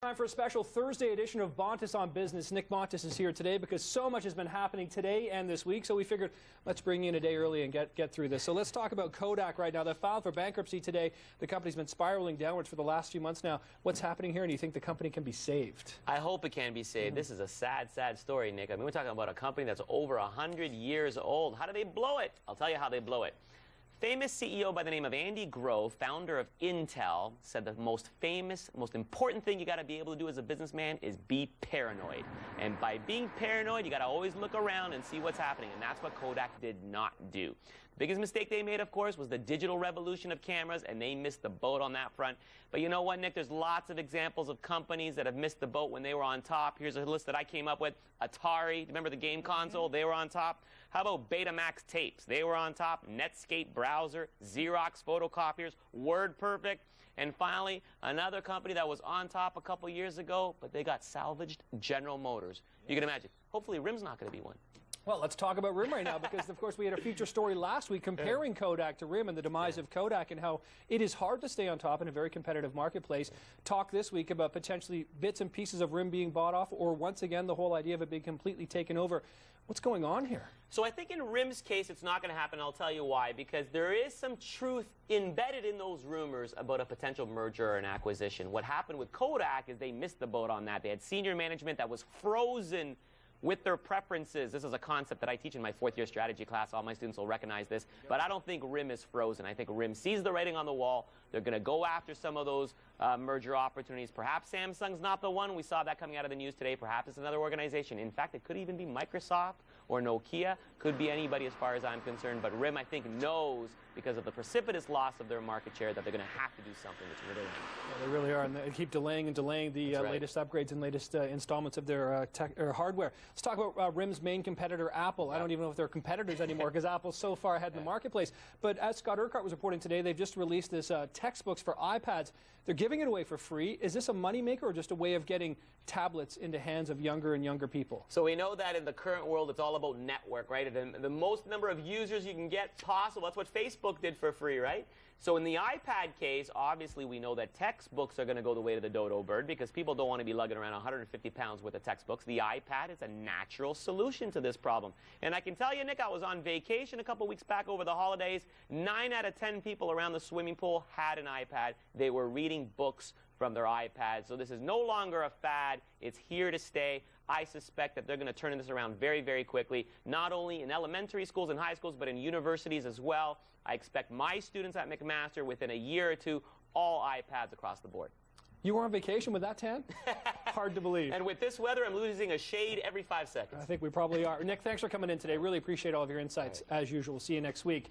Time for a special Thursday edition of Bontis on Business. Nick Bontis is here today because so much has been happening today and this week, so we figured let's bring you in a day early and get through this. So let's talk about Kodak right now. They filed for bankruptcy today. The company's been spiraling downwards for the last few months now. What's happening here, and do you think the company can be saved? I hope it can be saved. This is a sad, sad story, Nick. I mean, we're talking about a company that's over 100 years old. How do they blow it? I'll tell you how they blow it. Famous CEO by the name of Andy Grove, founder of Intel, said the most important thing you got to be able to do as a businessman is be paranoid. And by being paranoid, you got to always look around and see what's happening. And that's what Kodak did not do. The biggest mistake they made, of course, was the digital revolution of cameras, and they missed the boat on that front. But you know what, Nick? There's lots of examples of companies that have missed the boat when they were on top. Here's a list that I came up with. Atari, remember the game console? They were on top. How about Betamax tapes? They were on top. Netscape browser, Xerox photocopiers, WordPerfect. And finally, another company that was on top a couple years ago, but they got salvaged, General Motors. You can imagine. Hopefully, RIM's not going to be one. Well, let's talk about RIM right now because, of course, we had a feature story last week comparing Kodak to RIM and the demise of Kodak and how it is hard to stay on top in a very competitive marketplace. Talk this week about potentially bits and pieces of RIM being bought off, or once again, the whole idea of it being completely taken over. What's going on here? So I think in RIM's case, it's not going to happen. I'll tell you why. Because there is some truth embedded in those rumors about a potential merger or an acquisition. What happened with Kodak is they missed the boat on that. They had senior management that was frozen with their preferences. This is a concept that I teach in my fourth-year strategy class. All my students will recognize this. But I don't think RIM is frozen. I think RIM sees the writing on the wall. They're going to go after some of those merger opportunities. Perhaps Samsung's not the one. We saw that coming out of the news today. Perhaps it's another organization. In fact, it could even be Microsoft or Nokia. Could be anybody as far as I'm concerned. But RIM, I think, knows because of the precipitous loss of their market share that they're going to have to do something that's really wrong. Yeah, they really are, and they keep delaying and delaying the latest upgrades and latest installments of their hardware. Let's talk about RIM's main competitor, Apple. I don't even know if they're competitors anymore because Apple's so far ahead in the marketplace. But as Scott Urquhart was reporting today, they've just released this textbooks for iPads. They're giving it away for free. Is this a moneymaker or just a way of getting tablets into hands of younger and younger people? So we know that in the current world, it's all about network, right? And the most number of users you can get possible. That's what Facebook did for free, right? So in the iPad case, obviously we know that textbooks are going to go the way of the dodo bird because people don't want to be lugging around 150 pounds worth of textbooks. The iPad is a natural solution to this problem. And I can tell you, Nick, I was on vacation a couple weeks back over the holidays. 9 out of 10 people around the swimming pool had an iPad. They were reading books from their iPads. So this is no longer a fad. It's here to stay. I suspect that they're going to turn this around very, very quickly, not only in elementary schools and high schools, but in universities as well. I expect my students at McMaster, within a year or two, all iPads across the board. You were on vacation with that tan? Hard to believe. And with this weather, I'm losing a shade every 5 seconds. I think we probably are. Nick, thanks for coming in today. Really appreciate all of your insights, as usual. See you next week.